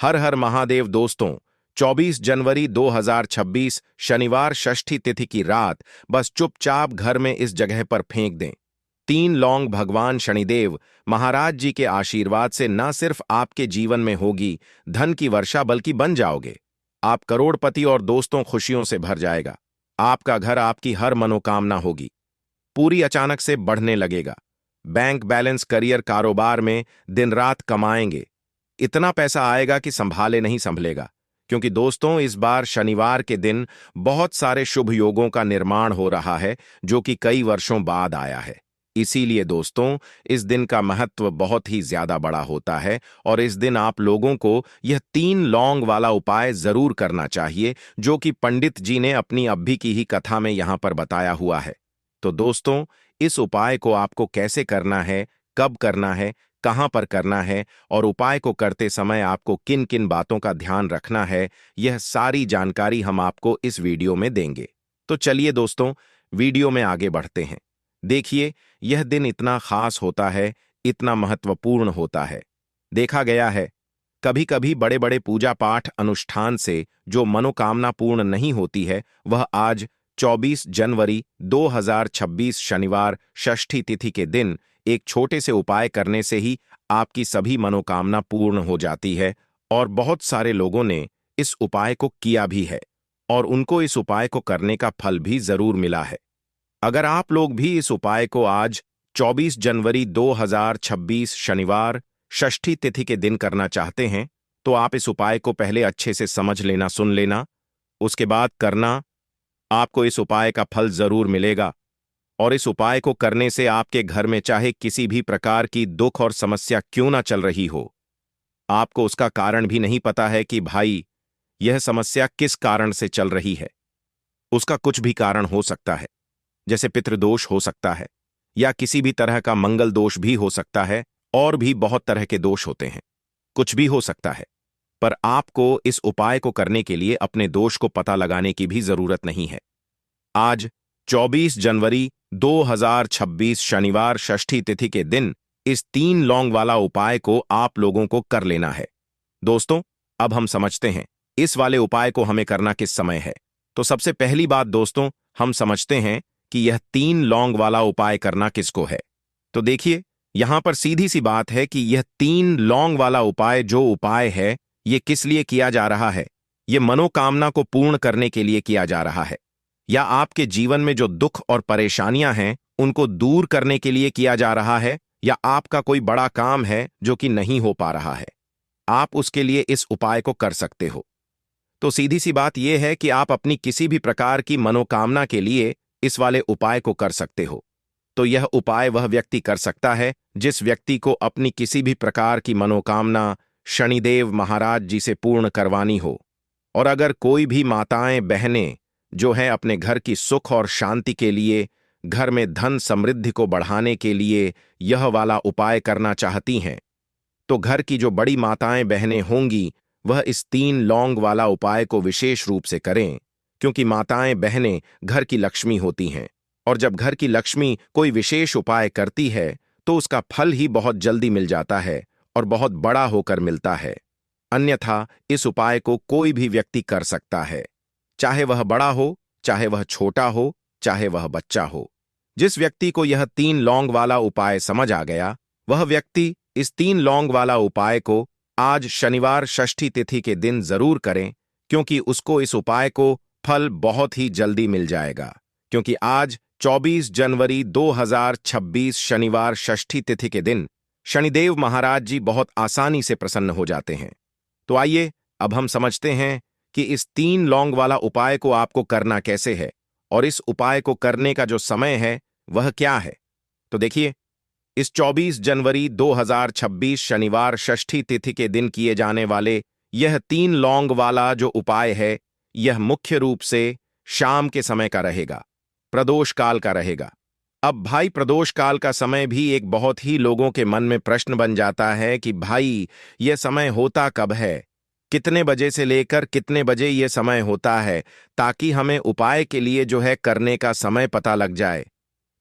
हर हर महादेव दोस्तों। 24 जनवरी 2026 शनिवार षष्ठी तिथि की रात बस चुपचाप घर में इस जगह पर फेंक दें। 3 लौंग भगवान शनिदेव महाराज जी के आशीर्वाद से न सिर्फ आपके जीवन में होगी धन की वर्षा बल्कि बन जाओगे आप करोड़पति और दोस्तों खुशियों से भर जाएगा। आपका घर आपकी हर मनोकामना होगी पूरी अचानक से बढ़ने लगेगा। बैंक बैलेंस करियर कारोबार में दिन रात कमाएंगे। इतना पैसा आएगा कि संभाले नहीं संभलेगा। क्योंकि दोस्तों इस बार शनिवार के दिन बहुत सारे शुभ योगों का निर्माण हो रहा है जो कि कई वर्षों बाद आया है। इसीलिए दोस्तों इस दिन का महत्व बहुत ही ज्यादा बड़ा होता है और इस दिन आप लोगों को यह 3 लौंग वाला उपाय जरूर करना चाहिए जो कि पंडित जी ने अपनी अभी की ही कथा में यहां पर बताया हुआ है। तो दोस्तों इस उपाय को आपको कैसे करना है, कब करना है, कहां पर करना है और उपाय को करते समय आपको किन किन बातों का ध्यान रखना है, यह सारी जानकारी हम आपको इस वीडियो में देंगे। तो चलिए दोस्तों वीडियो में आगे बढ़ते हैं। देखिए यह दिन इतना खास होता है, इतना महत्वपूर्ण होता है। देखा गया है कभी कभी बड़े बड़े पूजा पाठ अनुष्ठान से जो मनोकामना पूर्ण नहीं होती है वह आज 24 जनवरी 2026 शनिवार षष्ठी तिथि के दिन एक छोटे से उपाय करने से ही आपकी सभी मनोकामना पूर्ण हो जाती है। और बहुत सारे लोगों ने इस उपाय को किया भी है और उनको इस उपाय को करने का फल भी जरूर मिला है। अगर आप लोग भी इस उपाय को आज 24 जनवरी 2026 शनिवार षष्ठी तिथि के दिन करना चाहते हैं तो आप इस उपाय को पहले अच्छे से समझ लेना, सुन लेना, उसके बाद करना। आपको इस उपाय का फल जरूर मिलेगा और इस उपाय को करने से आपके घर में चाहे किसी भी प्रकार की दुख और समस्या क्यों ना चल रही हो, आपको उसका कारण भी नहीं पता है कि भाई यह समस्या किस कारण से चल रही है। उसका कुछ भी कारण हो सकता है, जैसे पितृदोष हो सकता है या किसी भी तरह का मंगल दोष भी हो सकता है और भी बहुत तरह के दोष होते हैं, कुछ भी हो सकता है। पर आपको इस उपाय को करने के लिए अपने दोष को पता लगाने की भी जरूरत नहीं है। आज 24 जनवरी 2026 शनिवार षष्ठी तिथि के दिन इस 3 लौंग वाला उपाय को आप लोगों को कर लेना है। दोस्तों अब हम समझते हैं इस वाले उपाय को हमें करना किस समय है। तो सबसे पहली बात दोस्तों हम समझते हैं कि यह 3 लौंग वाला उपाय करना किसको है। तो देखिए यहां पर सीधी सी बात है कि यह 3 लौंग वाला उपाय जो उपाय है ये किस लिए किया जा रहा है। ये मनोकामना को पूर्ण करने के लिए किया जा रहा है या आपके जीवन में जो दुख और परेशानियां हैं उनको दूर करने के लिए किया जा रहा है या आपका कोई बड़ा काम है जो कि नहीं हो पा रहा है, आप उसके लिए इस उपाय को कर सकते हो। तो सीधी सी बात यह है कि आप अपनी किसी भी प्रकार की मनोकामना के लिए इस वाले उपाय को कर सकते हो। तो यह उपाय वह व्यक्ति कर सकता है जिस व्यक्ति को अपनी किसी भी प्रकार की मनोकामना शनिदेव महाराज जी से पूर्ण करवानी हो। और अगर कोई भी माताएं बहनें जो है अपने घर की सुख और शांति के लिए, घर में धन समृद्धि को बढ़ाने के लिए यह वाला उपाय करना चाहती हैं तो घर की जो बड़ी माताएं बहनें होंगी वह इस 3 लौंग वाला उपाय को विशेष रूप से करें। क्योंकि माताएं बहनें घर की लक्ष्मी होती हैं और जब घर की लक्ष्मी कोई विशेष उपाय करती है तो उसका फल ही बहुत जल्दी मिल जाता है और बहुत बड़ा होकर मिलता है। अन्यथा इस उपाय को कोई भी व्यक्ति कर सकता है, चाहे वह बड़ा हो, चाहे वह छोटा हो, चाहे वह बच्चा हो। जिस व्यक्ति को यह 3 लौंग वाला उपाय समझ आ गया वह व्यक्ति इस 3 लौंग वाला उपाय को आज शनिवार षष्ठी तिथि के दिन जरूर करें। क्योंकि उसको इस उपाय को फल बहुत ही जल्दी मिल जाएगा। क्योंकि आज 24 जनवरी 2026 शनिवार षष्ठी तिथि के दिन शनिदेव महाराज जी बहुत आसानी से प्रसन्न हो जाते हैं। तो आइए अब हम समझते हैं कि इस 3 लौंग वाला उपाय को आपको करना कैसे है और इस उपाय को करने का जो समय है वह क्या है। तो देखिए इस 24 जनवरी 2026 शनिवार षष्ठी तिथि के दिन किए जाने वाले यह 3 लौंग वाला जो उपाय है यह मुख्य रूप से शाम के समय का रहेगा, प्रदोष काल का रहेगा। अब भाई प्रदोष काल का समय भी एक बहुत ही लोगों के मन में प्रश्न बन जाता है कि भाई यह समय होता कब है, कितने बजे से लेकर कितने बजे यह समय होता है, ताकि हमें उपाय के लिए जो है करने का समय पता लग जाए।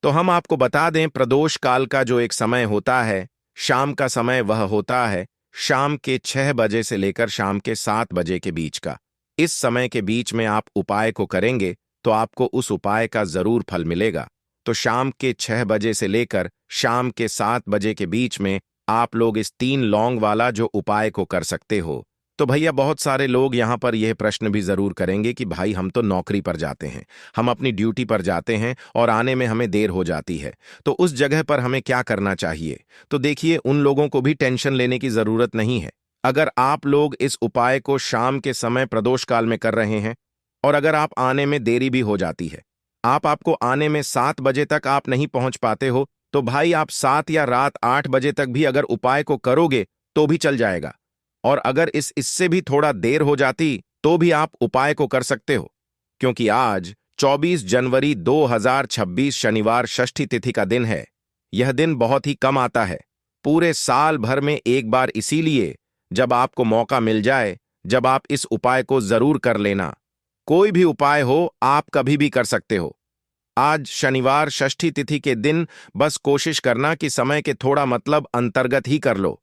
तो हम आपको बता दें प्रदोष काल का जो एक समय होता है शाम का समय वह होता है शाम के 6 बजे से लेकर शाम के 7 बजे के बीच का। इस समय के बीच में आप उपाय को करेंगे तो आपको उस उपाय का जरूर फल मिलेगा। तो शाम के 6 बजे से लेकर शाम के 7 बजे के बीच में आप लोग इस 3 लौंग वाला जो उपाय को कर सकते हो। तो भैया बहुत सारे लोग यहाँ पर यह प्रश्न भी जरूर करेंगे कि भाई हम तो नौकरी पर जाते हैं, हम अपनी ड्यूटी पर जाते हैं और आने में हमें देर हो जाती है, तो उस जगह पर हमें क्या करना चाहिए। तो देखिए, उन लोगों को भी टेंशन लेने की जरूरत नहीं है। अगर आप लोग इस उपाय को शाम के समय प्रदोष काल में कर रहे हैं और अगर आप आने में देरी भी हो जाती है, आपको आने में 7 बजे तक आप नहीं पहुंच पाते हो, तो भाई आप 7 या रात 8 बजे तक भी अगर उपाय को करोगे तो भी चल जाएगा। और अगर इससे भी थोड़ा देर हो जाती तो भी आप उपाय को कर सकते हो, क्योंकि आज 24 जनवरी 2026 शनिवार षष्ठी तिथि का दिन है। यह दिन बहुत ही कम आता है, पूरे साल भर में एक बार, इसीलिए जब आपको मौका मिल जाए, जब आप इस उपाय को जरूर कर लेना। कोई भी उपाय हो आप कभी भी कर सकते हो। आज शनिवार षष्ठी तिथि के दिन बस कोशिश करना कि समय के थोड़ा मतलब अंतर्गत ही कर लो,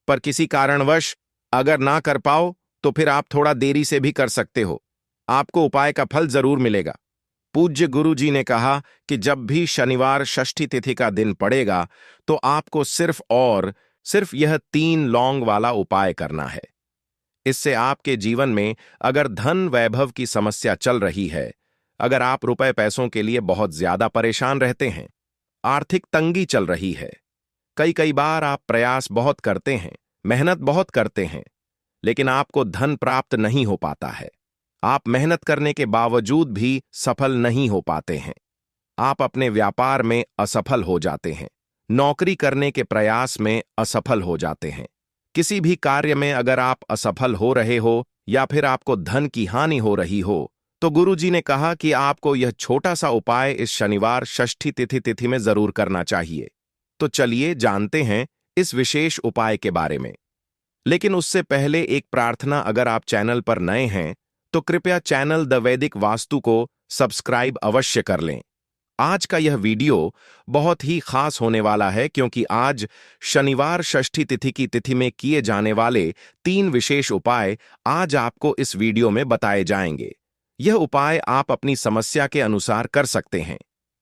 पर किसी कारणवश अगर ना कर पाओ तो फिर आप थोड़ा देरी से भी कर सकते हो, आपको उपाय का फल जरूर मिलेगा। पूज्य गुरु जी ने कहा कि जब भी शनिवार षष्ठी तिथि का दिन पड़ेगा तो आपको सिर्फ और सिर्फ यह 3 लौंग वाला उपाय करना है। इससे आपके जीवन में अगर धन वैभव की समस्या चल रही है, अगर आप रुपए पैसों के लिए बहुत ज्यादा परेशान रहते हैं, आर्थिक तंगी चल रही है, कई बार आप प्रयास बहुत करते हैं, मेहनत बहुत करते हैं, लेकिन आपको धन प्राप्त नहीं हो पाता है, आप मेहनत करने के बावजूद भी सफल नहीं हो पाते हैं, आप अपने व्यापार में असफल हो जाते हैं, नौकरी करने के प्रयास में असफल हो जाते हैं, किसी भी कार्य में अगर आप असफल हो रहे हो या फिर आपको धन की हानि हो रही हो, तो गुरुजी ने कहा कि आपको यह छोटा सा उपाय इस शनिवार षष्ठी तिथि में जरूर करना चाहिए। तो चलिए जानते हैं इस विशेष उपाय के बारे में। लेकिन उससे पहले एक प्रार्थना, अगर आप चैनल पर नए हैं तो कृपया चैनल द वैदिक वास्तु को सब्सक्राइब अवश्य कर लें। आज का यह वीडियो बहुत ही खास होने वाला है, क्योंकि आज शनिवार षष्ठी तिथि की तिथि में किए जाने वाले 3 विशेष उपाय आज आपको इस वीडियो में बताए जाएंगे। यह उपाय आप अपनी समस्या के अनुसार कर सकते हैं।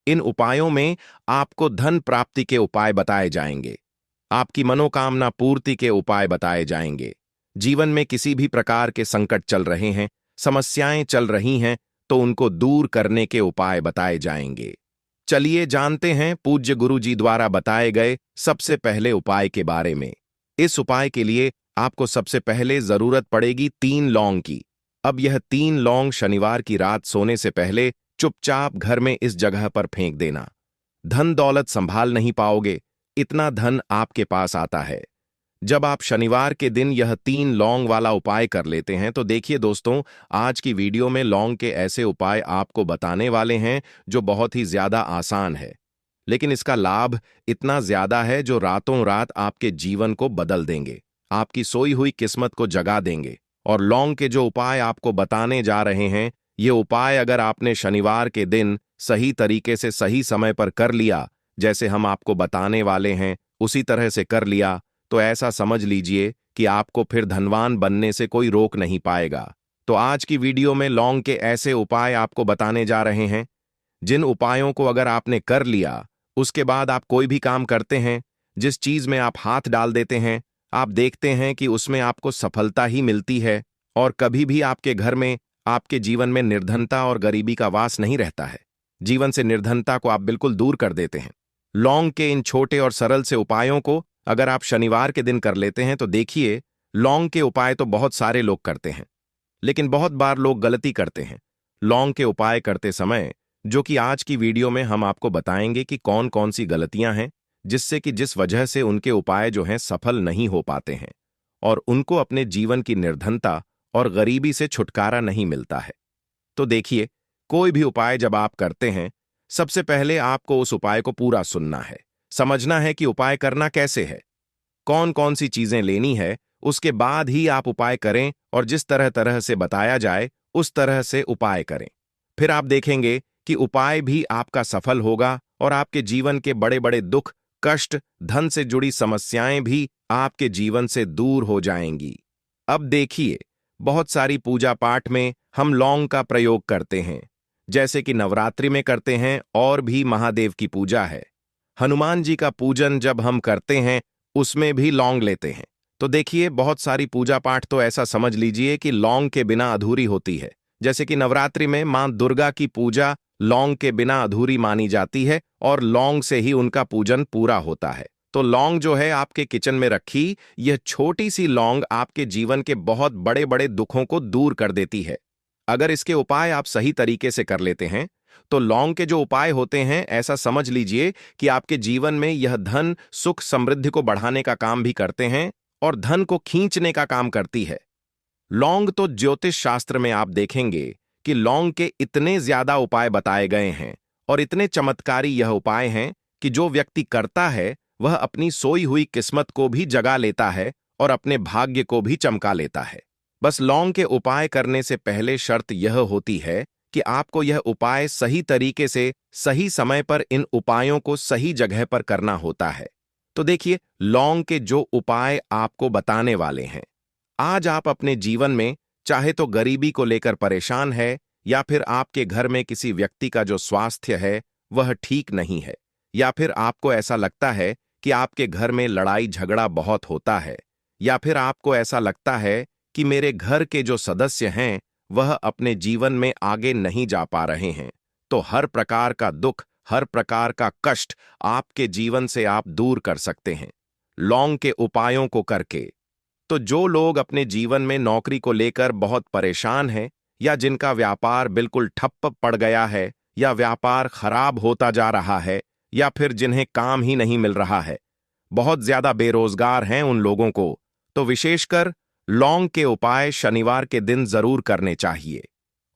इन उपायों में आपको धन प्राप्ति के उपाय बताए जाएंगे, आपकी मनोकामना पूर्ति के उपाय बताए जाएंगे। जीवन में किसी भी प्रकार के संकट चल रहे हैं, समस्याएं चल रही हैं, तो उनको दूर करने के उपाय बताए जाएंगे। चलिए जानते हैं पूज्य गुरु जी द्वारा बताए गए सबसे पहले उपाय के बारे में। इस उपाय के लिए आपको सबसे पहले जरूरत पड़ेगी 3 लौंग की। अब यह 3 लौंग शनिवार की रात सोने से पहले चुपचाप घर में इस जगह पर फेंक देना। धन दौलत संभाल नहीं पाओगे, इतना धन आपके पास आता है। जब आप शनिवार के दिन यह 3 लौंग वाला उपाय कर लेते हैं, तो देखिए दोस्तों, आज की वीडियो में लौंग के ऐसे उपाय आपको बताने वाले हैं जो बहुत ही ज्यादा आसान है, लेकिन इसका लाभ इतना ज्यादा है जो रातों रात आपके जीवन को बदल देंगे, आपकी सोई हुई किस्मत को जगा देंगे। और लौंग के जो उपाय आपको बताने जा रहे हैं, ये उपाय अगर आपने शनिवार के दिन सही तरीके से सही समय पर कर लिया, जैसे हम आपको बताने वाले हैं उसी तरह से कर लिया, तो ऐसा समझ लीजिए कि आपको फिर धनवान बनने से कोई रोक नहीं पाएगा। तो आज की वीडियो में लौंग के ऐसे उपाय आपको बताने जा रहे हैं, जिन उपायों को अगर आपने कर लिया, उसके बाद आप कोई भी काम करते हैं, जिस चीज में आप हाथ डाल देते हैं, आप देखते हैं कि उसमें आपको सफलता ही मिलती है और कभी भी आपके घर में, आपके जीवन में निर्धनता और गरीबी का वास नहीं रहता है। जीवन से निर्धनता को आप बिल्कुल दूर कर देते हैं। लौंग के इन छोटे और सरल से उपायों को अगर आप शनिवार के दिन कर लेते हैं, तो देखिए, लौंग के उपाय तो बहुत सारे लोग करते हैं, लेकिन बहुत बार लोग गलती करते हैं लौंग के उपाय करते समय, जो कि आज की वीडियो में हम आपको बताएंगे कि कौन कौन सी गलतियां हैं जिससे कि जिस वजह से उनके उपाय जो हैं सफल नहीं हो पाते हैं और उनको अपने जीवन की निर्धनता और गरीबी से छुटकारा नहीं मिलता है। तो देखिए, कोई भी उपाय जब आप करते हैं, सबसे पहले आपको उस उपाय को पूरा सुनना है, समझना है कि उपाय करना कैसे है, कौन कौन सी चीजें लेनी है, उसके बाद ही आप उपाय करें और जिस तरह तरह से बताया जाए उस तरह से उपाय करें। फिर आप देखेंगे कि उपाय भी आपका सफल होगा और आपके जीवन के बड़े बड़े दुख, कष्ट, धन से जुड़ी समस्याएं भी आपके जीवन से दूर हो जाएंगी। अब देखिए, बहुत सारी पूजा पाठ में हम लौंग का प्रयोग करते हैं, जैसे कि नवरात्रि में करते हैं, और भी महादेव की पूजा है। हनुमान जी का पूजन जब हम करते हैं, उसमें भी लौंग लेते हैं। तो देखिए, बहुत सारी पूजा पाठ तो ऐसा समझ लीजिए कि लौंग के बिना अधूरी होती है। जैसे कि नवरात्रि में मां दुर्गा की पूजा लौंग के बिना अधूरी मानी जाती है, और लौंग से ही उनका पूजन पूरा होता है। तो लौंग जो है आपके किचन में रखी, यह छोटी सी लौंग आपके जीवन के बहुत बड़े बड़े दुखों को दूर कर देती है। अगर इसके उपाय आप सही तरीके से कर लेते हैं, तो लौंग के जो उपाय होते हैं, ऐसा समझ लीजिए कि आपके जीवन में यह धन सुख समृद्धि को बढ़ाने का काम भी करते हैं और धन को खींचने का काम करती है। लौंग तो ज्योतिष शास्त्र में आप देखेंगे कि लौंग के इतने ज्यादा उपाय बताए गए हैं, और इतने चमत्कारी यह उपाय हैं कि जो व्यक्ति करता है वह अपनी सोई हुई किस्मत को भी जगा लेता है और अपने भाग्य को भी चमका लेता है। बस लौंग के उपाय करने से पहले शर्त यह होती है कि आपको यह उपाय सही तरीके से सही समय पर इन उपायों को सही जगह पर करना होता है। तो देखिए, लौंग के जो उपाय आपको बताने वाले हैं, आज आप अपने जीवन में चाहे तो गरीबी को लेकर परेशान है, या फिर आपके घर में किसी व्यक्ति का जो स्वास्थ्य है वह ठीक नहीं है, या फिर आपको ऐसा लगता है कि आपके घर में लड़ाई झगड़ा बहुत होता है, या फिर आपको ऐसा लगता है कि मेरे घर के जो सदस्य हैं वह अपने जीवन में आगे नहीं जा पा रहे हैं, तो हर प्रकार का दुख, हर प्रकार का कष्ट आपके जीवन से आप दूर कर सकते हैं लौंग के उपायों को करके। तो जो लोग अपने जीवन में नौकरी को लेकर बहुत परेशान हैं, या जिनका व्यापार बिल्कुल ठप्प पड़ गया है, या व्यापार खराब होता जा रहा है, या फिर जिन्हें काम ही नहीं मिल रहा है, बहुत ज्यादा बेरोजगार हैं उन लोगों को, तो विशेषकर लौंग के उपाय शनिवार के दिन जरूर करने चाहिए।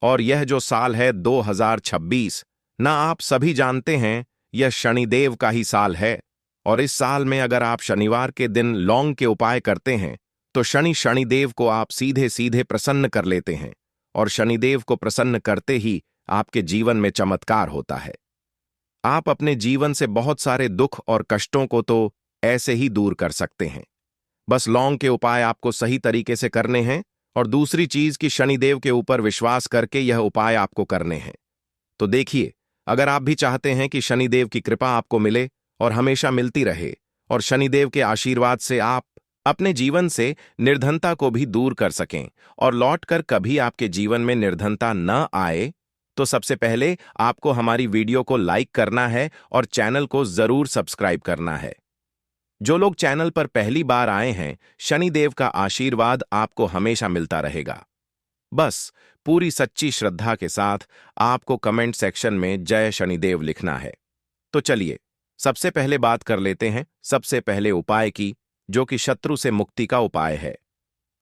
और यह जो साल है 2026, ना आप सभी जानते हैं यह शनिदेव का ही साल है, और इस साल में अगर आप शनिवार के दिन लौंग के उपाय करते हैं, तो शनिदेव को आप सीधे सीधे प्रसन्न कर लेते हैं, और शनिदेव को प्रसन्न करते ही आपके जीवन में चमत्कार होता है। आप अपने जीवन से बहुत सारे दुख और कष्टों को तो ऐसे ही दूर कर सकते हैं। बस लौंग के उपाय आपको सही तरीके से करने हैं, और दूसरी चीज कि शनिदेव के ऊपर विश्वास करके यह उपाय आपको करने हैं। तो देखिए, अगर आप भी चाहते हैं कि शनिदेव की कृपा आपको मिले और हमेशा मिलती रहे, और शनिदेव के आशीर्वाद से आप अपने जीवन से निर्धनता को भी दूर कर सकें और लौटकर कभी आपके जीवन में निर्धनता न आए, तो सबसे पहले आपको हमारी वीडियो को लाइक करना है और चैनल को जरूर सब्सक्राइब करना है। जो लोग चैनल पर पहली बार आए हैं, शनिदेव का आशीर्वाद आपको हमेशा मिलता रहेगा। बस पूरी सच्ची श्रद्धा के साथ आपको कमेंट सेक्शन में जय शनिदेव लिखना है। तो चलिए, सबसे पहले बात कर लेते हैं सबसे पहले उपाय की, जो कि शत्रु से मुक्ति का उपाय है।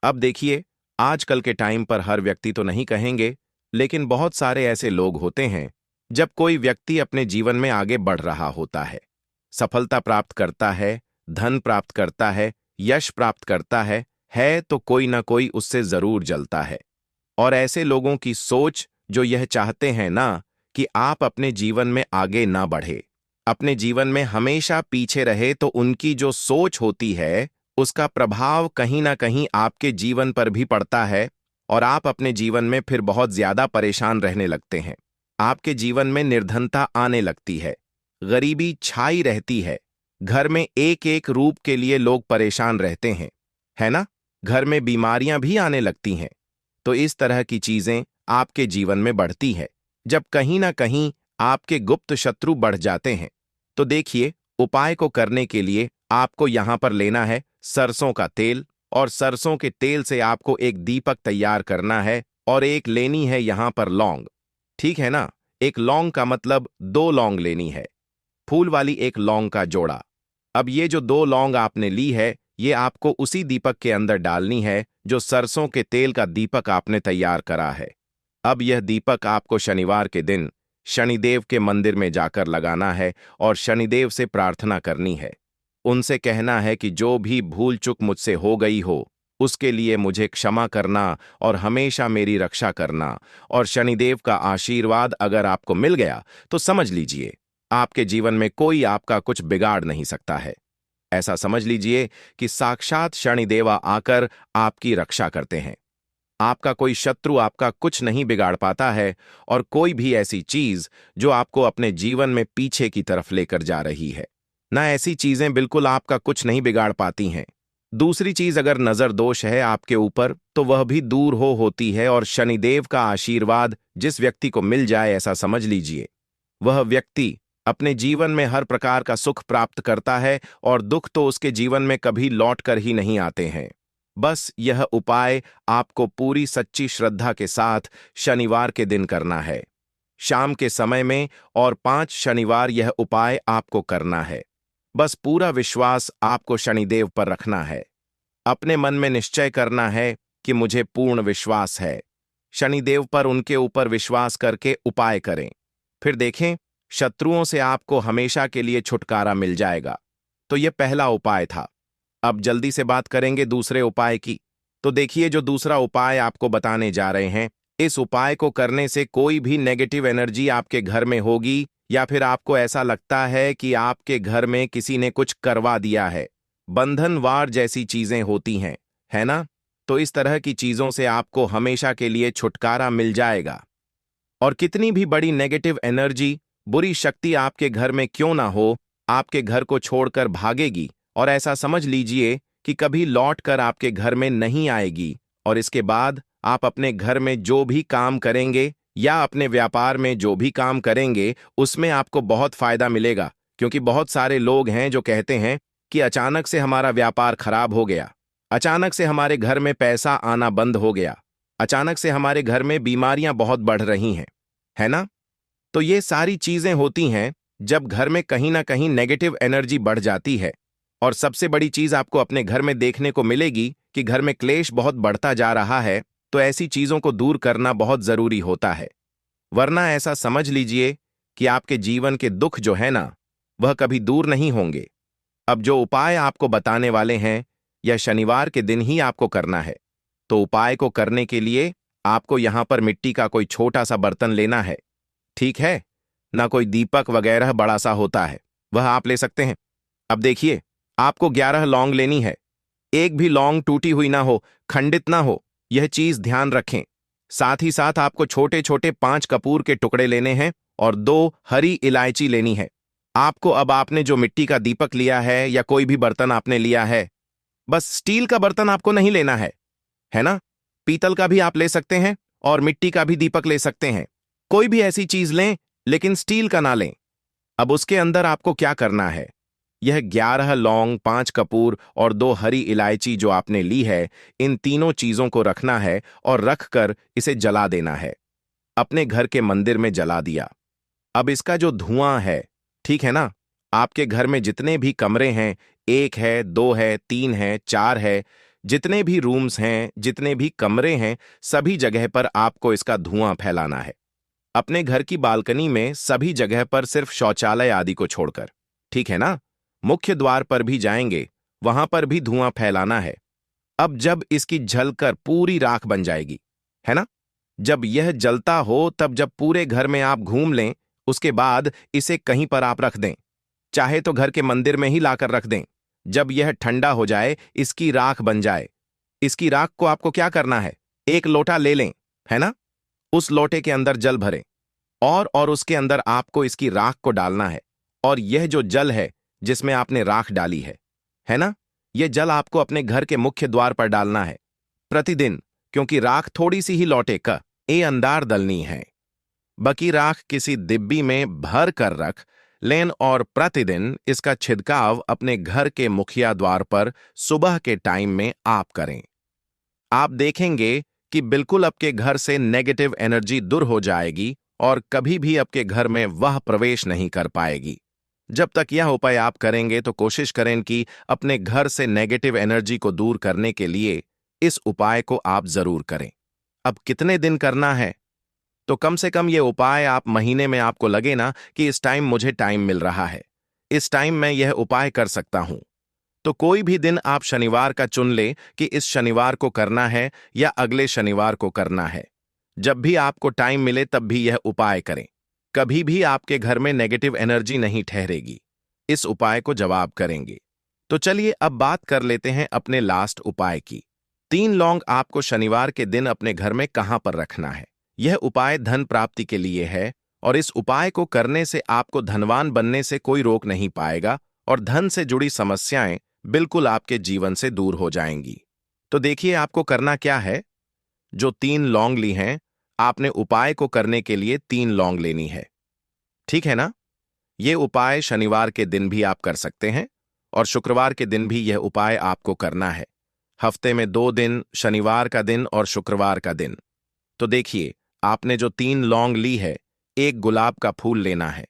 अब देखिए, आजकल के टाइम पर हर व्यक्ति तो नहीं कहेंगे, लेकिन बहुत सारे ऐसे लोग होते हैं, जब कोई व्यक्ति अपने जीवन में आगे बढ़ रहा होता है, सफलता प्राप्त करता है, धन प्राप्त करता है, यश प्राप्त करता है तो कोई ना कोई उससे जरूर जलता है। और ऐसे लोगों की सोच जो यह चाहते हैं ना कि आप अपने जीवन में आगे ना बढ़े, अपने जीवन में हमेशा पीछे रहे, तो उनकी जो सोच होती है उसका प्रभाव कहीं ना कहीं आपके जीवन पर भी पड़ता है, और आप अपने जीवन में फिर बहुत ज्यादा परेशान रहने लगते हैं। आपके जीवन में निर्धनता आने लगती है, गरीबी छाई रहती है, घर में एक एक रूप के लिए लोग परेशान रहते हैं, है ना? घर में बीमारियां भी आने लगती हैं। तो इस तरह की चीजें आपके जीवन में बढ़ती है जब कहीं ना कहीं आपके गुप्त शत्रु बढ़ जाते हैं। तो देखिए, उपाय को करने के लिए आपको यहां पर लेना है सरसों का तेल, और सरसों के तेल से आपको एक दीपक तैयार करना है, और एक लेनी है यहां पर लौंग। ठीक है ना? एक लौंग का मतलब 2 लौंग लेनी है, फूल वाली एक लौंग का जोड़ा। अब ये जो 2 लौंग आपने ली है, ये आपको उसी दीपक के अंदर डालनी है जो सरसों के तेल का दीपक आपने तैयार करा है। अब यह दीपक आपको शनिवार के दिन शनिदेव के मंदिर में जाकर लगाना है, और शनिदेव से प्रार्थना करनी है। उनसे कहना है कि जो भी भूल चूक मुझसे हो गई हो, उसके लिए मुझे क्षमा करना और हमेशा मेरी रक्षा करना। और शनिदेव का आशीर्वाद अगर आपको मिल गया, तो समझ लीजिए आपके जीवन में कोई आपका कुछ बिगाड़ नहीं सकता है। ऐसा समझ लीजिए कि साक्षात शनिदेवा आकर आपकी रक्षा करते हैं। आपका कोई शत्रु आपका कुछ नहीं बिगाड़ पाता है, और कोई भी ऐसी चीज जो आपको अपने जीवन में पीछे की तरफ लेकर जा रही है, ना ऐसी चीजें बिल्कुल आपका कुछ नहीं बिगाड़ पाती हैं। दूसरी चीज, अगर नजर दोष है आपके ऊपर तो वह भी दूर होती है, और शनिदेव का आशीर्वाद जिस व्यक्ति को मिल जाए, ऐसा समझ लीजिए वह व्यक्ति अपने जीवन में हर प्रकार का सुख प्राप्त करता है, और दुख तो उसके जीवन में कभी लौट कर ही नहीं आते हैं। बस यह उपाय आपको पूरी सच्ची श्रद्धा के साथ शनिवार के दिन करना है, शाम के समय में, और 5 शनिवार यह उपाय आपको करना है। बस पूरा विश्वास आपको शनिदेव पर रखना है। अपने मन में निश्चय करना है कि मुझे पूर्ण विश्वास है शनिदेव पर। उनके ऊपर विश्वास करके उपाय करें, फिर देखें शत्रुओं से आपको हमेशा के लिए छुटकारा मिल जाएगा। तो यह पहला उपाय था। अब जल्दी से बात करेंगे दूसरे उपाय की। तो देखिए, जो दूसरा उपाय आपको बताने जा रहे हैं, इस उपाय को करने से कोई भी नेगेटिव एनर्जी आपके घर में होगी, या फिर आपको ऐसा लगता है कि आपके घर में किसी ने कुछ करवा दिया है, बंधनवार जैसी चीजें होती हैं, है ना? तो इस तरह की चीजों से आपको हमेशा के लिए छुटकारा मिल जाएगा। और कितनी भी बड़ी नेगेटिव एनर्जी, बुरी शक्ति आपके घर में क्यों ना हो, आपके घर को छोड़कर भागेगी, और ऐसा समझ लीजिए कि कभी लौट कर आपके घर में नहीं आएगी। और इसके बाद आप अपने घर में जो भी काम करेंगे या अपने व्यापार में जो भी काम करेंगे, उसमें आपको बहुत फायदा मिलेगा। क्योंकि बहुत सारे लोग हैं जो कहते हैं कि अचानक से हमारा व्यापार खराब हो गया, अचानक से हमारे घर में पैसा आना बंद हो गया, अचानक से हमारे घर में बीमारियां बहुत बढ़ रही हैं, है ना? तो ये सारी चीजें होती हैं जब घर में कहीं ना कहीं नेगेटिव एनर्जी बढ़ जाती है। और सबसे बड़ी चीज आपको अपने घर में देखने को मिलेगी कि घर में क्लेश बहुत बढ़ता जा रहा है। तो ऐसी चीजों को दूर करना बहुत जरूरी होता है, वरना ऐसा समझ लीजिए कि आपके जीवन के दुख जो है ना, वह कभी दूर नहीं होंगे। अब जो उपाय आपको बताने वाले हैं, यह शनिवार के दिन ही आपको करना है। तो उपाय को करने के लिए आपको यहां पर मिट्टी का कोई छोटा सा बर्तन लेना है, ठीक है ना? कोई दीपक वगैरह बड़ा सा होता है, वह आप ले सकते हैं। अब देखिए, आपको 11 लौंग लेनी है। एक भी लौंग टूटी हुई ना हो, खंडित ना हो, यह चीज ध्यान रखें। साथ ही साथ आपको छोटे छोटे 5 कपूर के टुकड़े लेने हैं, और 2 हरी इलायची लेनी है। आपको अब आपने जो मिट्टी का दीपक लिया है या कोई भी बर्तन आपने लिया है, बस स्टील का बर्तन आपको नहीं लेना है ना? पीतल का भी आप ले सकते हैं, और मिट्टी का भी दीपक ले सकते हैं। कोई भी ऐसी चीज लें, लेकिन स्टील का ना लें। अब उसके अंदर आपको क्या करना है, यह 11 लौंग, 5 कपूर और 2 हरी इलायची जो आपने ली है, इन तीनों चीजों को रखना है, और रखकर इसे जला देना है। अपने घर के मंदिर में जला दिया। अब इसका जो धुआं है, ठीक है ना, आपके घर में जितने भी कमरे हैं, 1 है, 2 है, 3 है, 4 है, जितने भी रूम्स हैं, जितने भी कमरे हैं, सभी जगह पर आपको इसका धुआं फैलाना है। अपने घर की बालकनी में सभी जगह पर, सिर्फ शौचालय आदि को छोड़कर, ठीक है ना? मुख्य द्वार पर भी जाएंगे, वहां पर भी धुआं फैलाना है। अब जब इसकी जलकर पूरी राख बन जाएगी, है ना, जब यह जलता हो, तब जब पूरे घर में आप घूम लें, उसके बाद इसे कहीं पर आप रख दें, चाहे तो घर के मंदिर में ही लाकर रख दें। जब यह ठंडा हो जाए, इसकी राख बन जाए, इसकी राख को आपको क्या करना है, 1 लोटा ले लें, है ना? उस लोटे के अंदर जल भरें, और उसके अंदर आपको इसकी राख को डालना है। और यह जो जल है जिसमें आपने राख डाली है ना, यह जल आपको अपने घर के मुख्य द्वार पर डालना है प्रतिदिन, क्योंकि राख थोड़ी सी ही लौटे का ए अंदार दलनी है। बकी राख किसी डिब्बी में भर कर रख लें, और प्रतिदिन इसका छिड़काव अपने घर के मुखिया द्वार पर सुबह के टाइम में आप करें। आप देखेंगे कि बिल्कुल आपके घर से नेगेटिव एनर्जी दूर हो जाएगी, और कभी भी आपके घर में वह प्रवेश नहीं कर पाएगी। जब तक यह उपाय आप करेंगे, तो कोशिश करें कि अपने घर से नेगेटिव एनर्जी को दूर करने के लिए इस उपाय को आप जरूर करें। अब कितने दिन करना है, तो कम से कम ये उपाय आप महीने में, आपको लगे ना कि इस टाइम मुझे टाइम मिल रहा है, इस टाइम मैं यह उपाय कर सकता हूं, तो कोई भी दिन आप शनिवार का चुन ले कि इस शनिवार को करना है या अगले शनिवार को करना है। जब भी आपको टाइम मिले तब भी यह उपाय करें। कभी भी आपके घर में नेगेटिव एनर्जी नहीं ठहरेगी। इस उपाय को जवाब करेंगे। तो चलिए अब बात कर लेते हैं अपने लास्ट उपाय की। 3 लौंग आपको शनिवार के दिन अपने घर में कहां पर रखना है। यह उपाय धन प्राप्ति के लिए है और इस उपाय को करने से आपको धनवान बनने से कोई रोक नहीं पाएगा और धन से जुड़ी समस्याएं बिल्कुल आपके जीवन से दूर हो जाएंगी। तो देखिए आपको करना क्या है। जो 3 लौंग ली हैं, आपने उपाय को करने के लिए 3 लौंग लेनी है। ठीक है ना? ये उपाय शनिवार के दिन भी आप कर सकते हैं और शुक्रवार के दिन भी यह उपाय आपको करना है। हफ्ते में 2 दिन, शनिवार का दिन और शुक्रवार का दिन। तो देखिए, आपने जो 3 लौंग ली है, एक गुलाब का फूल लेना है।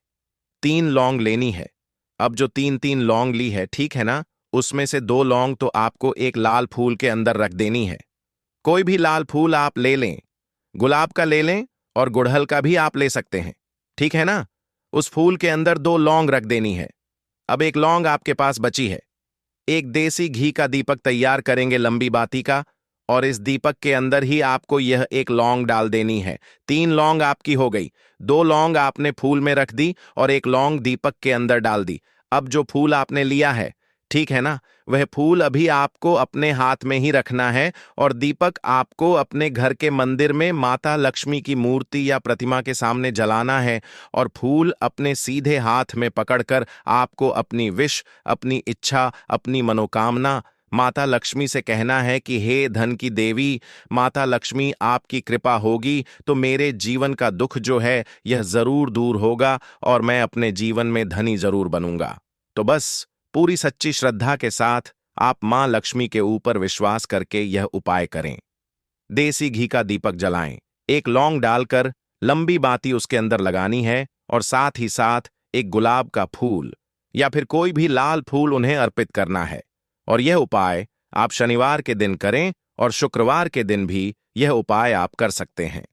3 लौंग लेनी है। अब जो 3 लौंग ली है, ठीक है ना? उसमें से 2 लौंग तो आपको एक लाल फूल के अंदर रख देनी है। कोई भी लाल फूल आप ले लें, गुलाब का ले लें और गुड़हल का भी आप ले सकते हैं। ठीक है ना? उस फूल के अंदर 2 लौंग रख देनी है। अब एक लौंग आपके पास बची है। एक देसी घी का दीपक तैयार करेंगे लंबी बाती का और इस दीपक के अंदर ही आपको यह एक लौंग डाल देनी है। 3 लौंग आपकी हो गई। 2 लौंग आपने फूल में रख दी और एक लौंग दीपक के अंदर डाल दी। अब जो फूल आपने लिया है, ठीक है ना, वह फूल अभी आपको अपने हाथ में ही रखना है और दीपक आपको अपने घर के मंदिर में माता लक्ष्मी की मूर्ति या प्रतिमा के सामने जलाना है और फूल अपने सीधे हाथ में पकड़कर आपको अपनी विश, अपनी इच्छा, अपनी मनोकामना माता लक्ष्मी से कहना है कि हे धन की देवी, माता लक्ष्मी आपकी कृपा होगी तो मेरे जीवन का दुख जो है यह जरूर दूर होगा और मैं अपने जीवन में धनी जरूर बनूंगा। तो बस पूरी सच्ची श्रद्धा के साथ आप मां लक्ष्मी के ऊपर विश्वास करके यह उपाय करें। देसी घी का दीपक जलाएं, एक लौंग डालकर लंबी बाती उसके अंदर लगानी है और साथ ही साथ एक गुलाब का फूल या फिर कोई भी लाल फूल उन्हें अर्पित करना है। और यह उपाय आप शनिवार के दिन करें और शुक्रवार के दिन भी यह उपाय आप कर सकते हैं।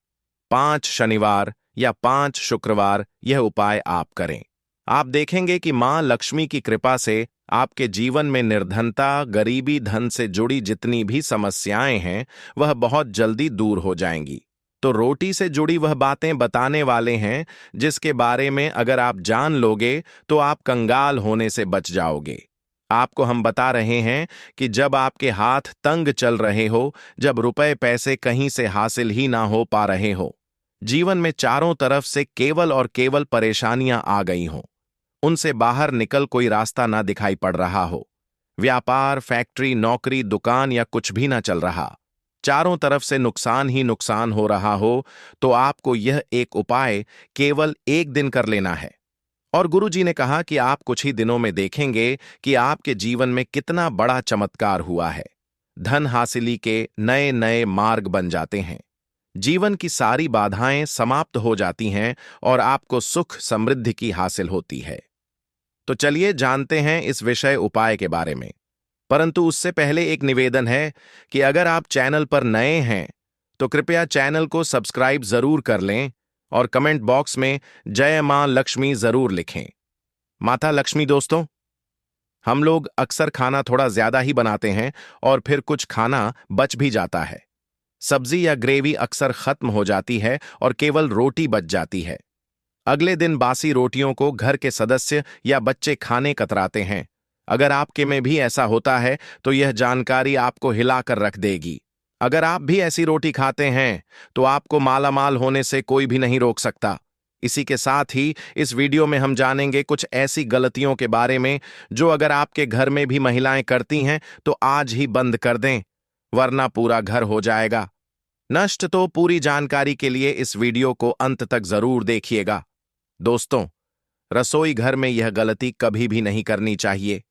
5 शनिवार या 5 शुक्रवार यह उपाय आप करें। आप देखेंगे कि मां लक्ष्मी की कृपा से आपके जीवन में निर्धनता, गरीबी, धन से जुड़ी जितनी भी समस्याएं हैं वह बहुत जल्दी दूर हो जाएंगी। तो रोटी से जुड़ी वह बातें बताने वाले हैं जिसके बारे में अगर आप जान लोगे तो आप कंगाल होने से बच जाओगे। आपको हम बता रहे हैं कि जब आपके हाथ तंग चल रहे हो, जब रुपए पैसे कहीं से हासिल ही ना हो पा रहे हो, जीवन में चारों तरफ से केवल और केवल परेशानियां आ गई हों, उनसे बाहर निकल कोई रास्ता ना दिखाई पड़ रहा हो, व्यापार, फैक्ट्री, नौकरी, दुकान या कुछ भी ना चल रहा, चारों तरफ से नुकसान ही नुकसान हो रहा हो, तो आपको यह एक उपाय केवल एक दिन कर लेना है। और गुरुजी ने कहा कि आप कुछ ही दिनों में देखेंगे कि आपके जीवन में कितना बड़ा चमत्कार हुआ है। धन हासिली के नए नए मार्ग बन जाते हैं, जीवन की सारी बाधाएं समाप्त हो जाती हैं और आपको सुख समृद्धि की हासिल होती है। तो चलिए जानते हैं इस विषय उपाय के बारे में। परंतु उससे पहले एक निवेदन है कि अगर आप चैनल पर नए हैं तो कृपया चैनल को सब्सक्राइब जरूर कर लें और कमेंट बॉक्स में जय मां लक्ष्मी जरूर लिखें। माता लक्ष्मी दोस्तों, हम लोग अक्सर खाना थोड़ा ज्यादा ही बनाते हैं और फिर कुछ खाना बच भी जाता है। सब्जी या ग्रेवी अक्सर खत्म हो जाती है और केवल रोटी बच जाती है। अगले दिन बासी रोटियों को घर के सदस्य या बच्चे खाने कतराते हैं। अगर आपके में भी ऐसा होता है तो यह जानकारी आपको हिलाकर रख देगी। अगर आप भी ऐसी रोटी खाते हैं तो आपको मालामाल होने से कोई भी नहीं रोक सकता। इसी के साथ ही इस वीडियो में हम जानेंगे कुछ ऐसी गलतियों के बारे में जो अगर आपके घर में भी महिलाएं करती हैं तो आज ही बंद कर दें, वरना पूरा घर हो जाएगा नष्ट। तो पूरी जानकारी के लिए इस वीडियो को अंत तक जरूर देखिएगा। दोस्तों, रसोई घर में यह गलती कभी भी नहीं करनी चाहिए।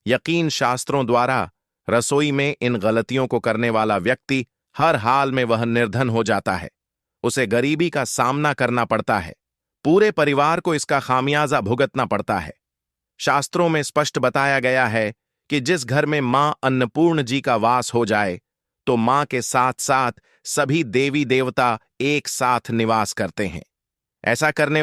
यकीन शास्त्रों द्वारा रसोई में इन गलतियों को करने वाला व्यक्ति हर हाल में वह निर्धन हो जाता है, उसे गरीबी का सामना करना पड़ता है, पूरे परिवार को इसका खामियाजा भुगतना पड़ता है। शास्त्रों में स्पष्ट बताया गया है कि जिस घर में मां अन्नपूर्ण जी का वास हो जाए तो मां के साथ साथ सभी देवी देवता एक साथ निवास करते हैं। ऐसा करने